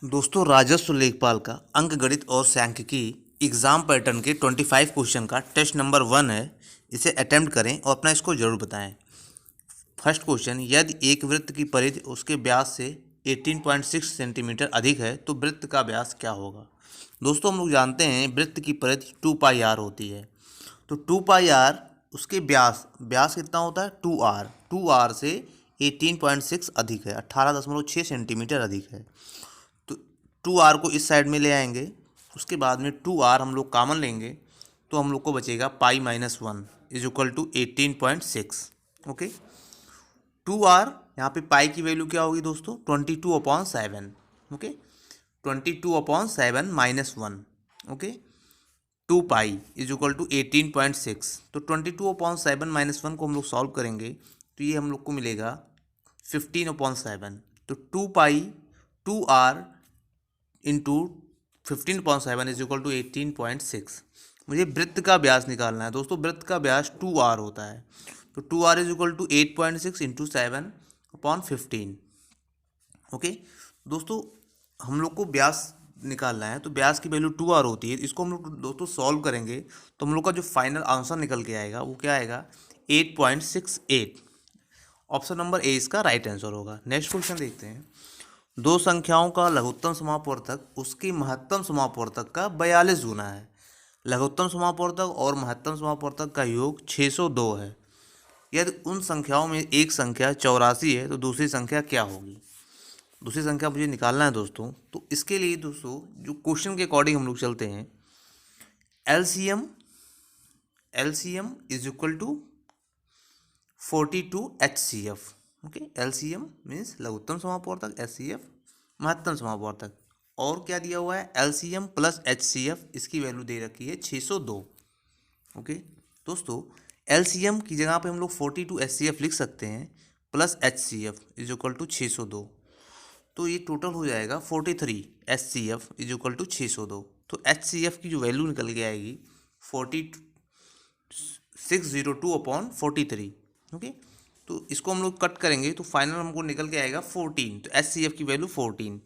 दोस्तों राजस्व लेखपाल का अंक गणित और सांख्यिकी एग्जाम पैटर्न के 25 क्वेश्चन का टेस्ट नंबर 1 है। इसे अटेम्प्ट करें और अपना इसको जरूर बताएं। फर्स्ट क्वेश्चन, यदि एक वृत्त की परिधि उसके व्यास से 18.6 सेंटीमीटर अधिक है तो वृत्त का व्यास क्या होगा। दोस्तों हम लोग जानते हैं वृत्त की परिधि 2πr होती है। तो 2πr उसके व्यास कितना होता है 2r। 2r से 18.6 अधिक है, 18.6 सेंटीमीटर अधिक है। तो 2r को इस साइड में ले आएंगे, उसके बाद में 2r हम लोग कॉमन लेंगे तो हम लोग को बचेगा π-1 is equal to 18.6। Okay, 2r यहाँ पे पाई की वैल्यू क्या होगी दोस्तों 22/7। Okay, 22/7 -1। Okay, 2 pi is equal to 18.6। तो 22/7 -1 को हम लोग सॉल्व करेंगे तो ये हम लोग को मिलेगा 15/7। तो 2 pi 2r into 15/7 is equal to 18.6। मुझे वृत्त का व्यास निकालना है दोस्तों। वृत्त का व्यास 2r होता है, तो 2r is equal to 8.6 into 7/15। Okay दोस्तों, हम लोग को व्यास निकालना है तो व्यास की वैल्यू 2r होती है। इसको हम लोग दोस्तों सॉल्व करेंगे तो हम लोग का जो फाइनल आंसर निकल के आएगा वो क्या आएगा 8.68। ऑप्शन नंबर ए इसका राइट आंसर होगा। नेक्स्ट क्वेश्चन देखते हैं। दो संख्याओं का लघुत्तम समापवर्तक उसकी महत्तम समापवर्तक का 42 गुना है। लघुत्तम समापवर्तक और महत्तम समापवर्तक का योग 602 है। यदि उन संख्याओं में एक संख्या 84 है तो दूसरी संख्या क्या होगी। दूसरी संख्या मुझे निकालना है दोस्तों। तो इसके लिए दोस्तों जो क्वेश्चन के अकॉर्डिंग हम लोग चलते हैं, LCM is equal to 42 HCF। Okay, LCM means लघुत्तम समापवर्तक, HCF महत्तम समापवर्तक, और क्या दिया हुआ है एलसीएम प्लस HCF, इसकी वैल्यू दे रखी है 602। ओके दोस्तों, एलसीएम की जगह पे हम लोग 42 HCF लिख सकते हैं plus HCF is equal to 602। तो ये टोटल हो जाएगा 43 HCF इज इक्वल टू 602। तो HCF की जो वैल्यू निकल के आएगी 4602/43। ओके, तो इसको हम लोग कट करेंगे तो फाइनल हमको निकल के आएगा 14। तो HCF की वैल्यू 14।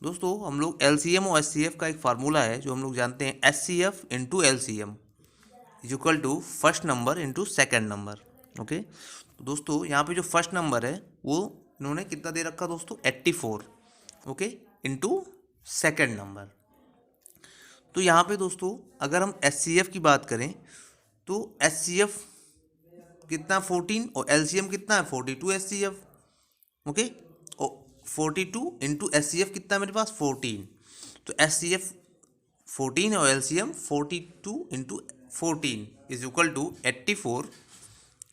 दोस्तों हम लोग LCM और HCF का एक फार्मूला है जो हम लोग जानते हैं, HCF into LCM is equal to first number into second number. Okay, तो दोस्तों यहाँ पे जो फर्स्ट नंबर है वो इन्होंने कितना दे रखा दोस्तों 84। Okay, into second number. तो यहाँ पे दोस्तों अगर हम HCF की बात करें तो HCF कितना 14 और LCM कितना है 42 HCF। ओके, और 42 इंटू HCF कितना है मेरे पास 14। तो HCF 14 और LCM 42 into 14 is equal to 84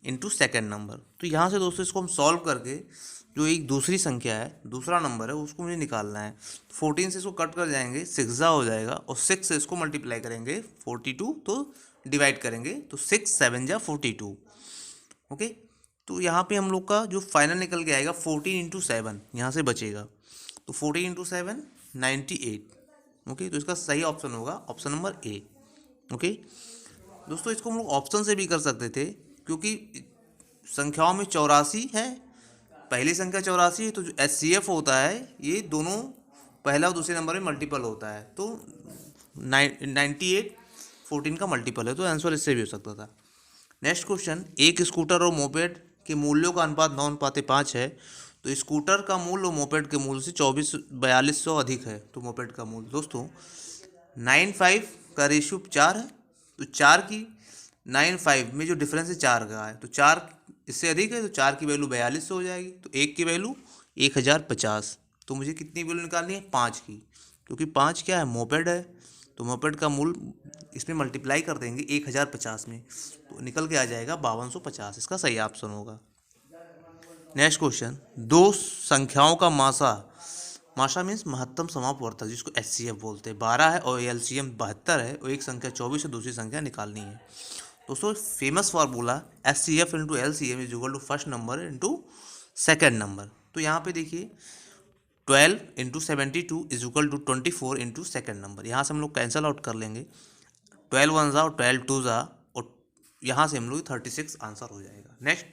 into second number. तो यहाँ से दोस्तों इसको हम सॉल्व करके जो एक दूसरी संख्या है, दूसरा नंबर है, उसको मुझे निकालना है। 14 से इसको कट कर जाएंगे, 6 हो जाएगा, और 6 से इसको मल्टीप्लाई करेंगे 42 तो डिवाइड करेंगे तो 6 7 जा 42। ओके, तो यहाँ पे हम लोग का जो फाइनल निकल के आएगा 14 इंटू 7 यहाँ से बचेगा, तो 14 इंटू 7 98। ओके, तो इसका सही ऑप्शन होगा ऑप्शन नंबर ए। ओके दोस्तों, इसको हम लोग ऑप्शन से भी कर सकते थे क्योंकि संख्याओं में 84 है, पहली संख्या 84 है, तो जो HCF होता है ये दोनों पहला और दूसरे नंबर में मल्टीपल होता है, तो 98 14 का मल्टीपल है, तो आंसर इससे भी हो सकता था। नेक्स्ट क्वेश्चन, एक स्कूटर और मोपेड के मूल्यों का अनुपात 9:5 है। तो स्कूटर का मूल्य और मोपेड के मूल्य से 4200 अधिक है। तो मोपेड का मूल्य दोस्तों 95 का रेशियो 4 है, तो 4 की 95 में जो डिफरेंस है 4 का है, तो 4 इससे अधिक है, तो 4 की वैल्यू 4200 हो जाएगी। तो 1 की वैल्यू 1050। तो मुझे कितनी वैल्यू निकालनी है 5 की, क्योंकि 5 क्या है मोपेड है, तो मोपेड का मूल्य इसमें मल्टीप्लाई कर देंगे 1050 में, तो निकल के आ जाएगा 5250। इसका सही ऑप्शन होगा। नेक्स्ट क्वेश्चन, दो संख्याओं का मासा मीन्स महत्तम समापवर्तक जिसको HCF बोलते हैं 12 है और LCM 72 है, और एक संख्या 24 है, दूसरी संख्या निकालनी है। दोस्तों famous formula HCF into LCM is equal to first number into second number. तो यहाँ पे देखिए 12 into 72 is equal to 24 into second number. यहाँ से हम लोग कैंसिल आउट कर लेंगे, 12 1 जा और 12 2 जा, और यहाँ से हम लोग 36 आंसर हो जाएगा। नेक्स्ट,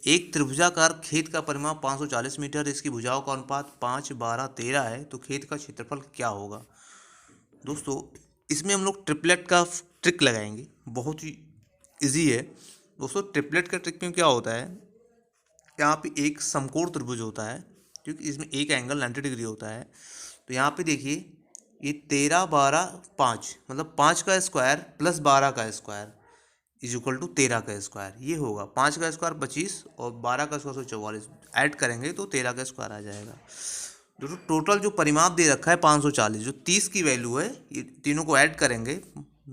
एक त्रिभुजाकार खेत का परिमाप 540 मीटर, इसकी भुजाओं का अनुपात 5, 12, 13 है, तो खेत का क्षेत्रफल क्या होगा। दोस्तों इसमें हम लोग ट्रिपलेट का ट्रिक लगाएंगे, बहुत ही इजी है। दोस्तों ट्रिपलेट का ट्रिक में क्या होता है, यहाँ पे एक समकोण त्रिभुज होता है, क्योंकि इसमें एक एंगल 90 डिग्री होता है। तो यहाँ पे देखिए ये 13, 12, 5, मतलब 5 का स्क्वायर प्लस 12 का स्क्वायर इज इक्वल टू 13 का स्क्वायर, ये होगा। 5 का स्क्वायर 25 और 12 का स्क्वायर 44, ऐड करेंगे तो 13 का स्क्वायर आ जाएगा। जो टोटल जो परिमाप दे रखा है 540, जो 30 की वैल्यू है, ये तीनों को ऐड करेंगे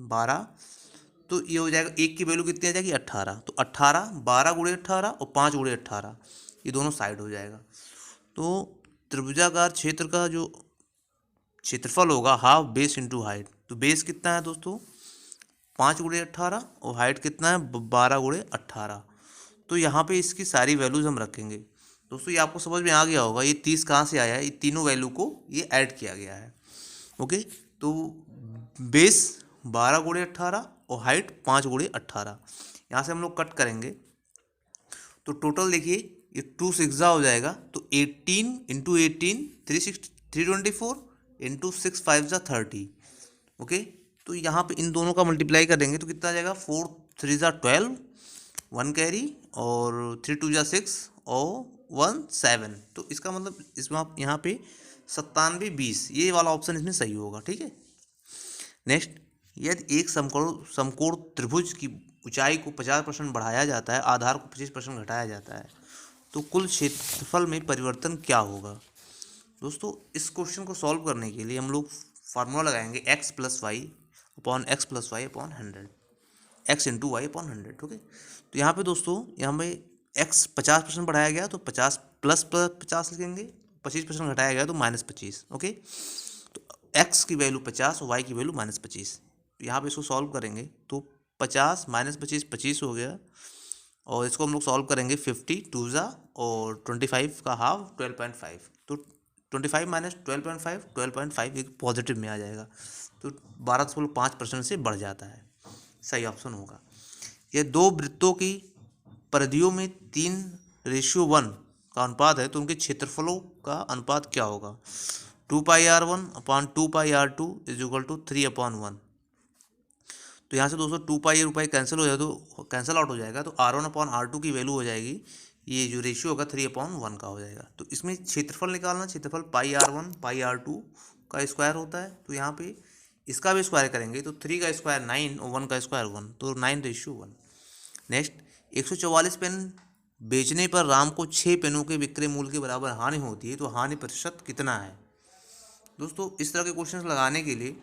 12, तो ये हो जाएगा, एक की वैल्यू कितनी आ जाएगी 18, तो 18, 12 गुणे 18 और 5 गुणे 18, ये दोनों साइड हो जाएगा। तो त्रिभुजाकार क्षेत्र का जो क्षेत्रफल होगा हाफ बेस इंटू हाइट, तो बेस कितना है दोस्तों 5 गुणे 18 और हाइट कितना है 12 गुणे 18। तो यहाँ पे इसकी सारी वैल्यूज हम रखेंगे। दोस्तों ये आपको समझ में आ गया होगा, ये 30 कहाँ से आया है, ये तीनों वैल्यू को ये ऐड किया गया है। ओके, तो बेस 12 गुणे 18 और हाइट 5 गुणे 18, यहाँ से हम लोग कट करेंगे तो टोटल देखिए ये 2 6 हो जाएगा, तो 18 इंटू 18 324 इंटू 6 5 30। ओके, तो यहाँ पे इन दोनों का मल्टीप्लाई करेंगे तो कितना आ जाएगा, 4 3 12, 1 कैरी और 3 2 6 और 1 7। तो इसका मतलब इसमें आप यहाँ पे 97 20, ये वाला ऑप्शन इसमें सही होगा। ठीक है, नेक्स्ट, यदि एक समकोण त्रिभुज की ऊंचाई को 50% बढ़ाया जाता है, आधार को 25% घटाया जाता है, तो कुल क्षेत्रफल में परिवर्तन क्या होगा। दोस्तों इस क्वेश्चन को सॉल्व करने के लिए हम लोग फार्मूला लगाएंगे x plus y upon 100, x into y upon 100। Okay, तो यहाँ पे दोस्तों यहाँ पे x 50% बढ़ाया गया तो 50 प्लस 50 लिखेंगे, 25% घटाया गया तो -25। ओके, तो x की वैल्यू 50 और y की वैल्यू -25, यहाँ पे इसको सॉल्व करेंगे तो 50 -25 25 हो गया, और इसको हम लोग सॉल्व करेंगे 50 2 ज़ा और 25 का हाफ 12.5, तो 25 माइनस 12.5 12.5 एक पॉजिटिव में आ जाएगा, तो 12.5% से बढ़ जाता है, सही ऑप्शन होगा। यह दो वृत्तों की परिधियों में 3:1 का अनुपात है, तो उनके क्षेत्रफलों का अनुपात क्या होगा। 2πr1 upon 2πr2 is equal to 3/1। तो यहाँ से दोस्तों 2π कैंसिल हो जाए तो कैंसिल आउट हो जाएगा, तो R1 अपॉन R2 की वैल्यू हो जाएगी, ये जो रेशियो होगा 3/1 का हो जाएगा। तो इसमें क्षेत्रफल निकालना, क्षेत्रफल πr1 πr2 का स्क्वायर होता है, तो यहाँ पे इसका भी स्क्वायर करेंगे तो 3 का स्क्वायर 9 और 1 का स्क्वायर 1, तो 9:1। नेक्स्ट, 144 पेन बेचने पर राम को 6 पेनों के विक्रय मूल्य के बराबर हानि होती है, तो हानि प्रतिशत कितना है। दोस्तों इस तरह के क्वेश्चंस लगाने के लिए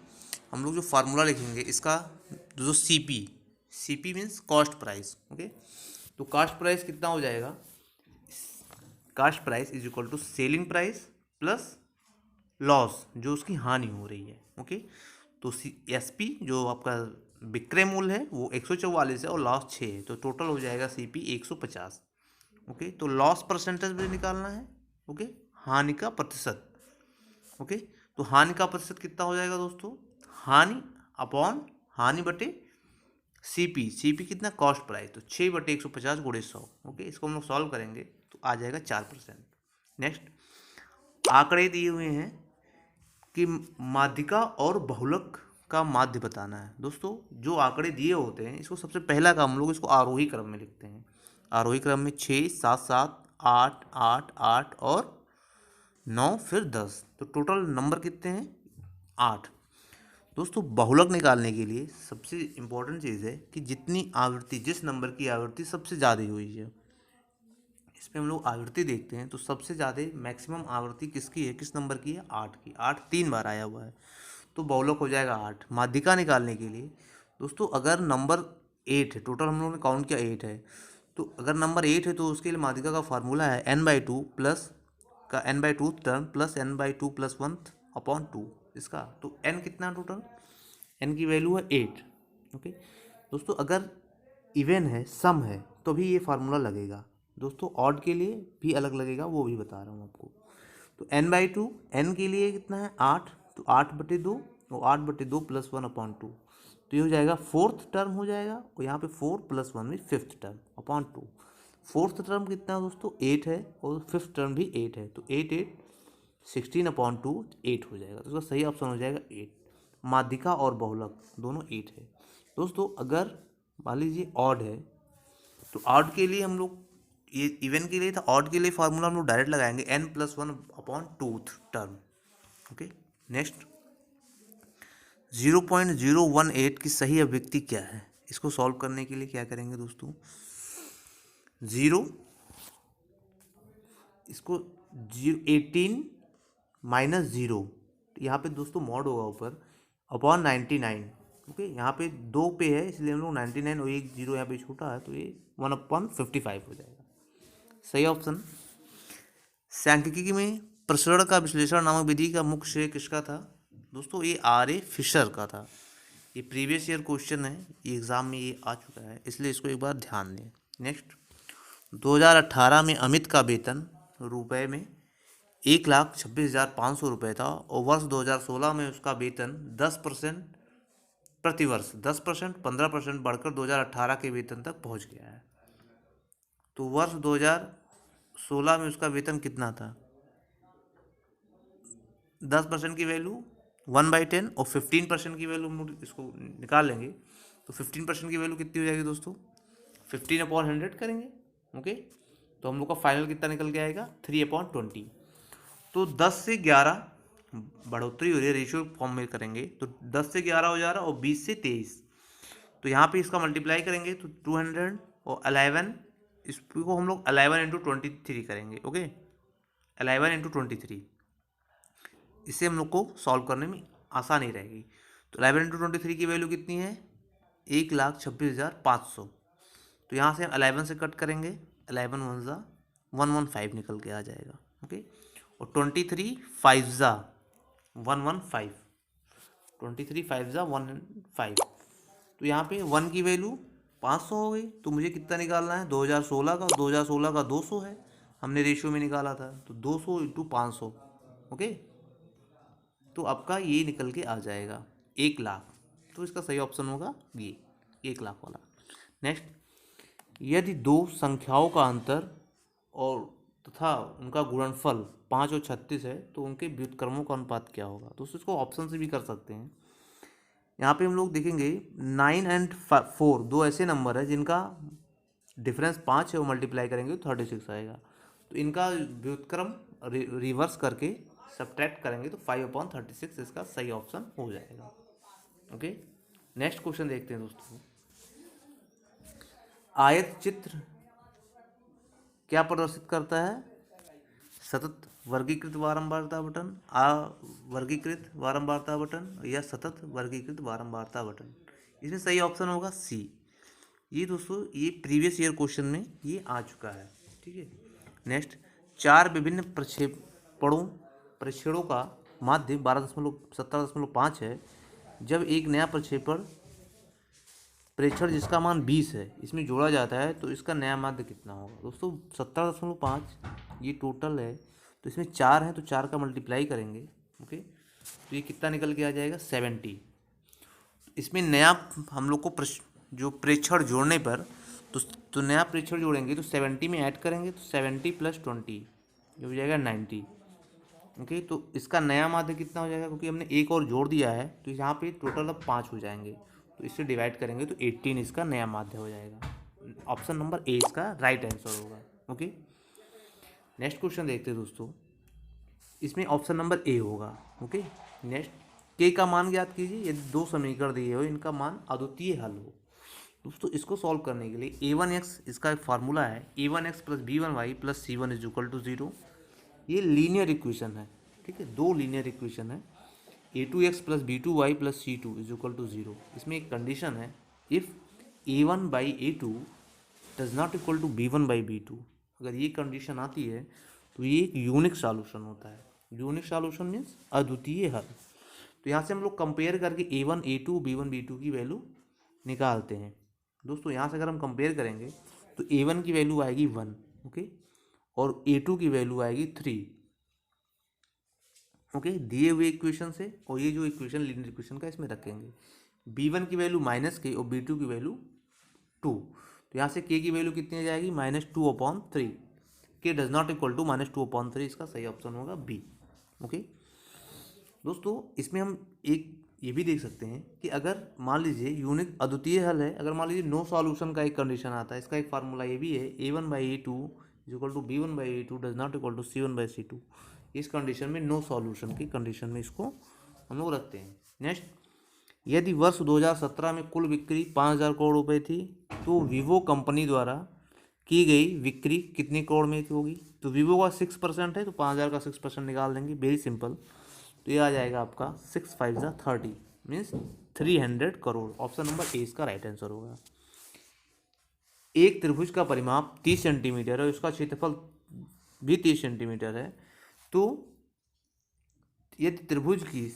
हम लोग जो फार्मूला लिखेंगे इसका, जो C P means cost price. Okay, तो कॉस्ट प्राइस कितना हो जाएगा, cost price is equal to selling price plus loss जो उसकी हानि हो रही है। ओके, तो एस पी जो आपका विक्रय मूल्य है वो 144 है और लॉस 6 है, तो टोटल हो जाएगा सी पी 150। ओके, तो लॉस परसेंटेज भी निकालना है। ओके, हानि का प्रतिशत। ओके, तो हानि का प्रतिशत कितना हो जाएगा दोस्तों, हानि अपॉन हानि बटे सी पी कितना कॉस्ट प्राइस, तो 6/150 गुणे 100। ओके, इसको हम लोग सॉल्व करेंगे तो आ जाएगा 4%। नेक्स्ट, आंकड़े दिए हुए हैं कि माध्यिका और बहुलक का माध्य बताना है। दोस्तों जो आंकड़े दिए होते हैं इसको सबसे पहला काम हम लोग इसको आरोही क्रम में लिखते हैं। आरोही क्रम में 6 7 7 8 8 8 और 9 फिर 10, तो टोटल नंबर कितने हैं 8। दोस्तों बहुलक निकालने के लिए सबसे इम्पोर्टेंट चीज़ है कि जितनी आवृत्ति, जिस नंबर की आवृत्ति सबसे ज़्यादा हुई है, इस पर हम लोग आवृत्ति देखते हैं तो सबसे ज़्यादा मैक्सिमम आवृत्ति किसकी है, किस नंबर की है 8 की, 8 3 बार आया हुआ है, तो बहुलक हो जाएगा 8। माध्यिका निकालने के लिए दोस्तों अगर नंबर 8 है, टोटल हम लोगों ने काउंट किया 8 है, तो अगर नंबर 8 है तो उसके लिए माध्यिका का फार्मूला है n/2 प्लस का n/2 term plus n/2 + 1 upon 2 इसका, तो n कितना टोटल, n की वैल्यू है 8। ओके दोस्तों, अगर इवन है, सम है, तो भी ये फार्मूला लगेगा। दोस्तों ऑड के लिए भी अलग लगेगा, वो भी बता रहा हूँ आपको। तो n/2, n के लिए कितना है 8, तो 8/2 और 8/2 + 1 अपॉन 2, तो ये हो जाएगा 4th टर्म हो जाएगा, और यहाँ पे 4 + 1 में 5th term upon 2। Fourth term कितना है दोस्तों, 8 है, और फिफ्थ टर्म भी 8 है, तो 8 16/2 8 हो जाएगा। तो इसका सही ऑप्शन हो जाएगा 8। माध्यिका और बहुलक दोनों 8 है। दोस्तों अगर मान लीजिए ऑड है, तो ऑड के लिए हम लोग, ये इवन के लिए था, ऑड के लिए फार्मूला हम लोग डायरेक्ट लगाएंगे n+1/2 टर्म। ओके, नेक्स्ट 0.018 की सही अभिव्यक्ति क्या है? इसको सॉल्व करने के लिए क्या करेंगे दोस्तों, जीरो, इसको 18 माइनस जीरो, यहाँ पे दोस्तों मॉड होगा ऊपर अपॉन 99। ओके, यहाँ पे 2 पे है इसलिए हम लोग 99 और एक जीरो यहाँ पे छोटा है, तो ये 1/55 हो जाएगा। सही ऑप्शन। सांख्यिकी में प्रसरण का विश्लेषण नामक विधि का मुख्य श्रेय किसका था? दोस्तों ये R.A. फिशर का था। ये प्रीवियस ईयर क्वेश्चन है, ये एग्ज़ाम में ये आ चुका है, इसलिए इसको एक बार ध्यान दें। नेक्स्ट 2018 में अमित का वेतन रुपए में 1,26,500 रुपये था, और वर्ष 2016 में उसका वेतन 10% प्रतिवर्ष 10% 15% बढ़कर 2018 के वेतन तक पहुंच गया है। तो वर्ष 2016 में उसका वेतन कितना था? 10% की वैल्यू 1/10 और 15% की वैल्यू हम लोग इसको निकाल लेंगे, तो 15% की वैल्यू कितनी हो जाएगी दोस्तों, 15/100 करेंगे। ओके, तो हम लोग का फाइनल कितना निकल के आएगा, 3/20। तो 10 से 11 बढ़ोतरी हो रही है, रेशियो फॉर्म में करेंगे तो 10 से 11 हो जा रहा है, और 20 से 23, तो यहाँ पे इसका मल्टीप्लाई करेंगे तो 200 और 11, इसको हम लोग 11 × 23 करेंगे। ओके, 11 × 23, इससे हम लोग को सॉल्व करने में आसानी रहेगी। तो 11 × 23 की वैल्यू कितनी है, 1,26,500। तो यहाँ से हम 11 से कट करेंगे, 11 1 115 निकल के आ जाएगा। ओके, और 23 5 115, 23 5 115, तो यहाँ पे 1 की वैल्यू 500 हो गई। तो मुझे कितना निकालना है, 2016 का, 2016 का 200 है, हमने रेशियो में निकाला था, तो 200 × 500। ओके, तो आपका ये निकल के आ जाएगा 1,00,000। तो इसका सही ऑप्शन होगा ये 1,00,000 वाला। नेक्स्ट, यदि दो संख्याओं का अंतर और तथा उनका गुणनफल 5 और 36 है, तो उनके व्युत्क्रमों का अनुपात क्या होगा? तो इसको ऑप्शन से भी कर सकते हैं। यहाँ पे हम लोग देखेंगे 9 और 4 दो ऐसे नंबर है जिनका डिफरेंस 5 है, वो मल्टीप्लाई करेंगे तो 36 आएगा। तो इनका व्युत्क्रम रिवर्स करके सब्ट्रैक्ट करेंगे तो 5/36 इसका सही ऑप्शन हो जाएगा। ओके, नेक्स्ट क्वेश्चन देखते हैं दोस्तों। आयत चित्र क्या प्रदर्शित करता है? सतत वर्गीकृत बारंबारता बटन, अवर्गीकृत बारंबारता बटन, या सतत वर्गीकृत बारंबारता बटन। इसमें सही ऑप्शन होगा सी। ये दोस्तों ये प्रीवियस ईयर क्वेश्चन में ये आ चुका है। ठीक है, नेक्स्ट, 4 विभिन्न प्रक्षेपणों का माध्य 12.17.5 है। जब एक नया प्रेक्षण जिसका मान 20 है इसमें जोड़ा जाता है, तो इसका नया माध्य कितना होगा? दोस्तों 17.5 ये टोटल है, तो इसमें 4 है, तो 4 का मल्टीप्लाई करेंगे। ओके, तो ये कितना निकल के आ जाएगा, 70। इसमें नया हम लोग को जो प्रेक्षण जोड़ने पर, तो नया प्रेक्षण जोड़ेंगे तो 70 में ऐड करेंगे, तो 70 + 20 ये हो जाएगा 90। ओके, तो इसका नया माध्य कितना हो जाएगा, क्योंकि हमने एक और जोड़ दिया है, तो यहाँ पे टोटल अब 5 हो जाएंगे, तो इससे डिवाइड करेंगे तो 18 इसका नया माध्य हो जाएगा। ऑप्शन नंबर ए इसका राइट आंसर होगा। ओके, नेक्स्ट क्वेश्चन देखते हैं दोस्तों। इसमें ऑप्शन नंबर ए होगा। ओके, नेक्स्ट, के का मान ज्ञात कीजिए यदि दो समीकरण दिए हो, इनका मान अद्वितीय हल हो। दोस्तों इसको सॉल्व करने के लिए a1x इसका एक फार्मूला है, a1x + b1y + c1 = 0। ये लीनियर इक्वेशन है। ठीक है, दो लीनियर इक्वेशन है, a2x + b2y + c2 = 0। इसमें एक कंडीशन है, if a1/a2 does not equal to b1/b2। अगर ये कंडीशन आती है तो ये एक यूनिक सॉल्यूशन होता है। यूनिक सॉल्यूशन मीन्स अद्वितीय हल। तो यहाँ से हम लोग कंपेयर करके a1 a2 b1 b2 की वैल्यू निकालते हैं। दोस्तों यहाँ से अगर हम कंपेयर करेंगे तो a1 की वैल्यू आएगी 1, ओके, और a2 की वैल्यू आएगी 3। ओके, दिए हुए इक्वेशन से, और ये जो इक्वेशन लीनियर इक्वेशन का इसमें रखेंगे, b1 की वैल्यू -k और b2 की वैल्यू 2। तो तो यहाँ से के की वैल्यू कितनी आ जाएगी -2/3। के डज नॉट इक्वल टू -2/3, इसका सही ऑप्शन होगा बी। ओके दोस्तों, इसमें हम एक ये भी देख सकते हैं कि अगर मान लीजिए यूनिक अद्वितीय हल है, अगर मान लीजिए नो सॉल्यूशन का एक कंडीशन आता है, इसका एक फार्मूला ये भी है a1/a2 equal to b1/a2 does not equal to c1/c2। इस कंडीशन में नो सॉल्यूशन की कंडीशन में इसको हम लोग रखते हैं। नेक्स्ट, यदि वर्ष 2017 में कुल बिक्री 5,000 करोड़ रुपए थी तो वीवो कंपनी द्वारा की गई बिक्री कितने करोड़ में होगी? तो वीवो का 6% है तो 5,000 का 6% निकाल देंगे, वेरी सिंपल। तो ये आ जाएगा आपका 6 5 30 means 300 crore. Option number A इसका राइट आंसर होगा। एक त्रिभुज का परिमाप 30 सेंटीमीटर है, उसका क्षेत्रफल भी 30 सेंटीमीटर है। तो यदि त्रिभुज की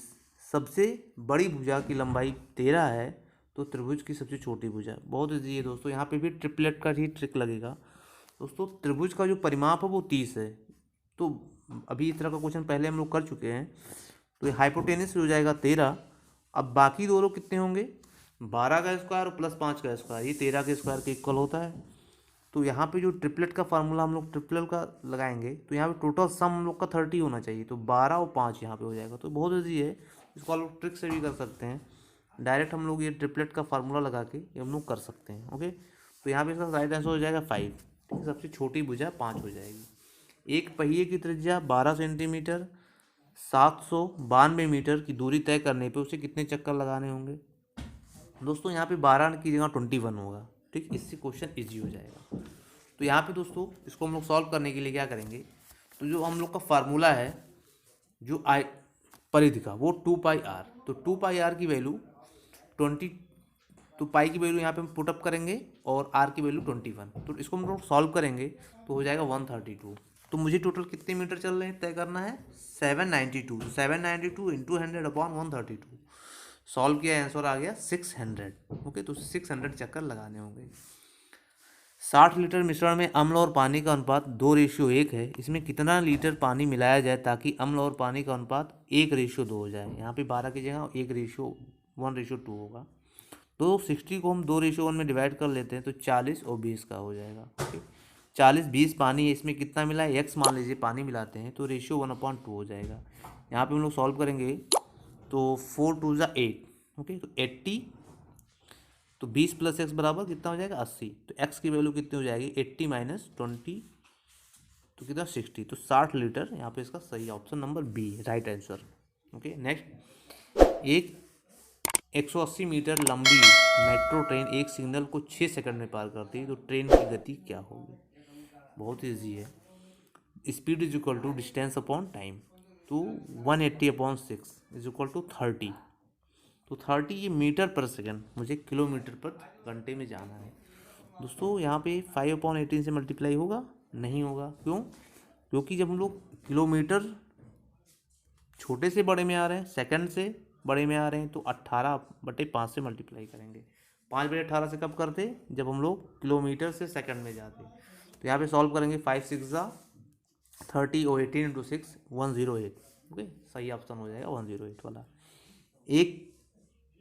सबसे बड़ी भुजा की लंबाई 13 है तो त्रिभुज की सबसे छोटी भुजा, बहुत ईजी है दोस्तों, यहाँ पे भी ट्रिपलेट का ही ट्रिक लगेगा। दोस्तों त्रिभुज का जो परिमाप है वो 30 है, तो अभी इस तरह का क्वेश्चन पहले हम लोग कर चुके हैं। तो ये हाइपोटेनस हो जाएगा 13। अब बाकी दोनों कितने होंगे? 12 का स्क्वायर और प्लस 5 का स्क्वायर, ये 13 के स्क्वायर के इक्वल होता है। तो यहाँ पे जो ट्रिपलेट का फार्मूला हम लोग ट्रिपल का लगाएंगे तो यहाँ पे टोटल सम हम लोग का 30 होना चाहिए, तो 12 और 5 यहाँ पे हो जाएगा। तो बहुत ईजी है, इसको आप लोग ट्रिक से भी कर सकते हैं। डायरेक्ट हम लोग ये ट्रिपलेट का फार्मूला लगा के ये हम लोग कर सकते हैं। ओके, तो यहाँ पे इसका राइट आंसर हो जाएगा 5। ठीक है, सबसे छोटी भुजा 5 हो जाएगी। एक पहिए की त्रिज्या 12 सेंटीमीटर 792 मीटर की दूरी तय करने पे उसे कितने चक्कर लगाने होंगे? दोस्तों यहाँ पे 12 की जगह 21 होगा। ठीक, इससे क्वेश्चन इजी हो जाएगा। तो यहाँ पे दोस्तों इसको हम लोग सॉल्व करने के लिए क्या करेंगे, तो जो हम लोग का फार्मूला है जो आई परिधि का वो 2πr, तो 2πr की वैल्यू 20, तो पाई की वैल्यू यहाँ पे हम पुटअप करेंगे और आर की वैल्यू 21, तो इसको हम लोग सॉल्व करेंगे तो हो जाएगा 132। तो मुझे टोटल कितने मीटर चल रहे हैं तय करना है 792, 792 इंटू 100/132। सॉल्व किया, आंसर आ गया 600। ओके, तो 600 चक्कर लगाने होंगे। 60 लीटर मिश्रण में अम्ल और पानी का अनुपात 2:1 है, इसमें कितना लीटर पानी मिलाया जाए ताकि अम्ल और पानी का अनुपात 1:2 हो जाए? यहाँ पे 12 की जगह 1:1:2 होगा। तो 60 को हम 2:1 में डिवाइड कर लेते हैं तो 40 और 20 का हो जाएगा। ओके, 40 20 पानी है, इसमें कितना मिला है x मान लीजिए पानी मिलाते हैं तो रेशियो 1/2 हो जाएगा। यहाँ पे हम लोग सॉल्व करेंगे तो 4 2 8। ओके, तो 80, तो 20 + x बराबर कितना हो जाएगा 80। तो x की वैल्यू कितनी हो जाएगी 80 - 20 तो कितना 60, तो 60 लीटर। यहाँ पे इसका सही option number B right answer. Okay, next, एक 180 मीटर लंबी मेट्रो ट्रेन एक सिग्नल को 6 सेकंड में पार करती है तो ट्रेन की गति क्या होगी? बहुत ईजी है, speed is equal to distance upon time. तो 180/6 इज इक्वल टू 30। तो 30 ये मीटर पर सेकंड, मुझे किलोमीटर पर घंटे में जाना है। दोस्तों यहाँ पे 5/18 से मल्टीप्लाई होगा? नहीं होगा। क्यों? क्योंकि जब हम लोग किलोमीटर छोटे से बड़े में आ रहे हैं, सेकंड से बड़े में आ रहे हैं, तो 18/5 से मल्टीप्लाई करेंगे। 5/18 से कब करते? जब हम लोग किलोमीटर से सेकंड में जाते। तो यहाँ पे सॉल्व करेंगे 5 6 30 और 18 × 6 108। ओके, सही ऑप्शन हो जाएगा 108 वाला। एक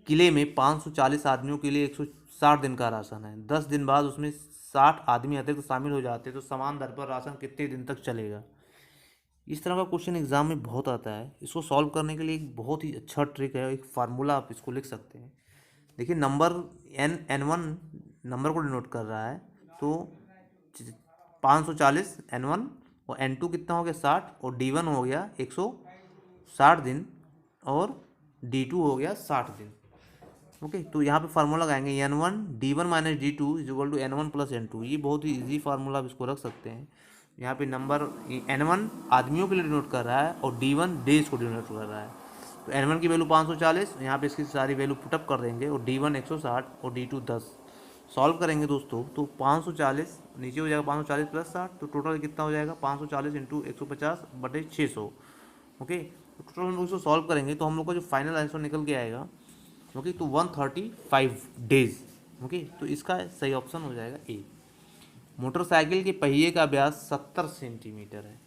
किले में 540 आदमियों के लिए 160 दिन का राशन है, 10 दिन बाद उसमें 60 आदमी अतिरिक्त शामिल हो जाते हैं तो समान दर पर राशन कितने दिन तक चलेगा? इस तरह का क्वेश्चन एग्जाम में बहुत आता है। इसको सॉल्व करने के लिए एक बहुत ही अच्छा ट्रिक है, एक फार्मूला आप इसको लिख सकते हैं। देखिए, नंबर n1 नंबर को डिनोट कर रहा है, तो 540 n1 और n2 कितना हो गया 60 और d1 हो गया 160 दिन और d2 हो गया 60 दिन। ओके, तो यहाँ पे फार्मूला लगाएंगे n1 d1 - d2 is equal to n1 + n2। ये बहुत ही इजी फार्मूला आप इसको रख सकते हैं। यहाँ पे नंबर n1 आदमियों के लिए डिनोट कर रहा है और d1 डेज को डिनोट कर रहा है। तो n1 की वैल्यू 540, यहाँ पे इसकी सारी वैल्यू पुटअप कर देंगे और d1 160 और d2 10। सॉल्व करेंगे दोस्तों तो 540 नीचे हो जाएगा 540 + 60, तो टोटल कितना हो जाएगा 540 × 150/600। ओके, तो टोटल हम लोग इसको सॉल्व करेंगे तो हम लोग का जो फाइनल आंसर निकल के आएगा, ओके, तो 135 डेज। ओके, तो इसका सही ऑप्शन हो जाएगा ए। मोटरसाइकिल के पहिए का व्यास 70 सेंटीमीटर है,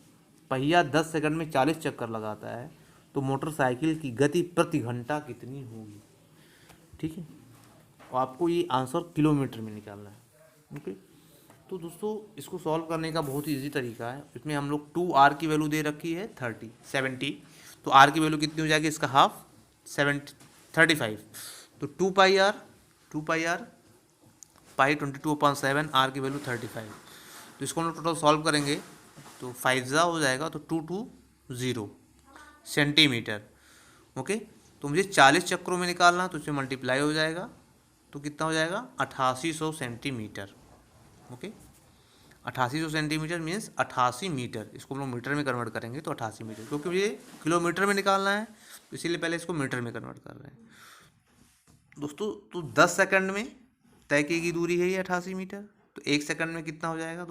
पहिया 10 सेकंड में 40 चक्कर लगाता है, तो मोटरसाइकिल की गति प्रति घंटा कितनी होगी? ठीक है, और आपको ये आंसर किलोमीटर में निकालना है। ओके। तो दोस्तों इसको सॉल्व करने का बहुत ही ईजी तरीका है। इसमें हम लोग 2r की वैल्यू दे रखी है 70, तो r की वैल्यू कितनी हो जाएगी, इसका हाफ 35, तो 2 पाई आर पाई 22/7, r की वैल्यू 35। तो इसको हम लोग टोटल सॉल्व करेंगे तो 5 हो जाएगा, तो 220 सेंटीमीटर। ओके, तो मुझे 40 चक्रों में निकालना, तो उससे मल्टीप्लाई हो जाएगा, तो कितना हो जाएगा 8800 centimetre. Okay, 8800 centimetre means 88 metre. इसको हम लोग मीटर में कन्वर्ट करेंगे तो 88 मीटर, क्योंकि मुझे किलोमीटर में निकालना है तो इसीलिए पहले इसको मीटर में कन्वर्ट कर रहे हैं दोस्तों। तो 10 सेकंड में तय की गई दूरी है ये 88 मीटर, तो 1 सेकंड में कितना हो जाएगा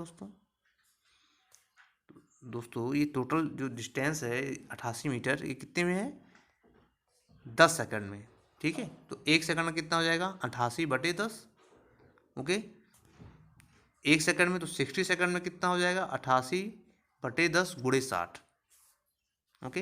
दोस्तों ये टोटल जो डिस्टेंस है 88 मीटर, ये कितने में है 10 सेकंड में। ठीक है, तो 1 सेकंड में कितना हो जाएगा 88/10। ओके, 1 सेकंड में तो 60 सेकंड में कितना हो जाएगा 88/10 × 60। ओके,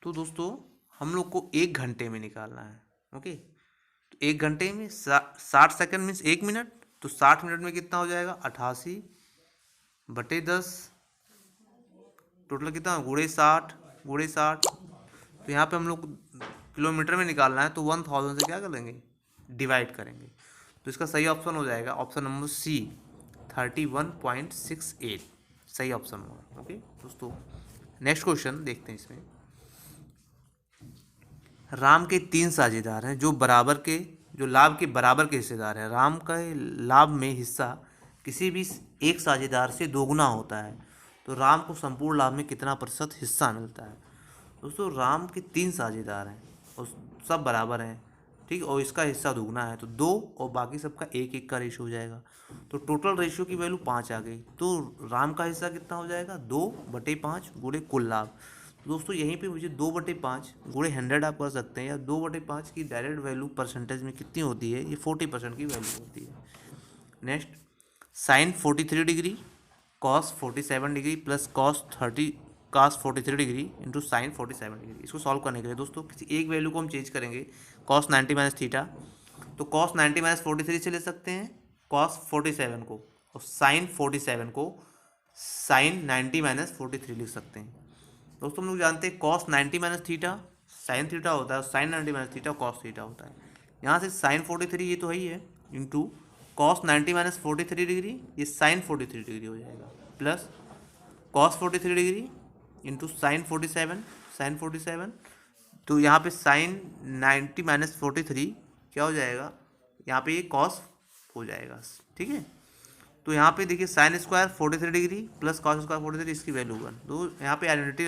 तो दोस्तों हम लोग को 1 घंटे में निकालना है। ओके, तो 1 घंटे में 60 सेकंड मीन्स 1 मिनट, तो 60 मिनट में कितना हो जाएगा 88/10, टोटल कितना × 60। तो यहाँ पे हम लोग किलोमीटर में निकालना है, तो 1000 से क्या करेंगे डिवाइड करेंगे, तो इसका सही ऑप्शन हो जाएगा ऑप्शन नंबर सी 31.68 सही ऑप्शन होगा। ओके दोस्तों, नेक्स्ट क्वेश्चन देखते हैं। इसमें राम के 3 साझेदार हैं जो लाभ के बराबर के हिस्सेदार हैं। राम का लाभ में हिस्सा किसी भी एक साझेदार से दोगुना होता है, तो राम को संपूर्ण लाभ में कितना प्रतिशत हिस्सा मिलता है। दोस्तों राम के 3 साझेदार हैं और सब बराबर हैं, ठीक, और इसका हिस्सा दुगना है, तो 2 और बाकी सबका 1-1 का रेशियो हो जाएगा, तो टोटल रेशियो की वैल्यू 5 आ गई। तो राम का हिस्सा कितना हो जाएगा 2/5 गुणे कुल लाभ। तो दोस्तों यहीं पे मुझे 2/5 गुणे 100 आप कर सकते हैं, या 2/5 की डायरेक्ट वैल्यू परसेंटेज में कितनी होती है, ये 40% की वैल्यू होती है। Next, sine 43 degree cos 47 degree plus cos 43 degree into sine 47 degree. इसको सॉल्व करने के लिए दोस्तों किसी एक वैल्यू को हम चेंज करेंगे, कॉस 90 माइनस थीटा, तो कॉस 90 माइनस 43 से ले सकते हैं कॉस 47 को, और साइन 47 को साइन 90 माइनस 43 लिख सकते हैं। दोस्तों हम लोग जानते हैं cos 90 minus theta sine theta होता है, और sine 90 minus theta cos theta होता है। यहाँ से साइन 43 ये तो है ही है, इंटू कॉस 90 माइनस 43 डिग्री, ये साइन 43 डिग्री हो जाएगा, plus cos 43 degree into sine 47, तो यहाँ पे साइन 90 माइनस 43 क्या हो जाएगा, यहाँ पे ये कॉस हो जाएगा। ठीक है, तो यहाँ पे देखिए sine square 43 degree plus cos square 43, इसकी वैल्यू 1, तो यहाँ पे आइडेंटिटी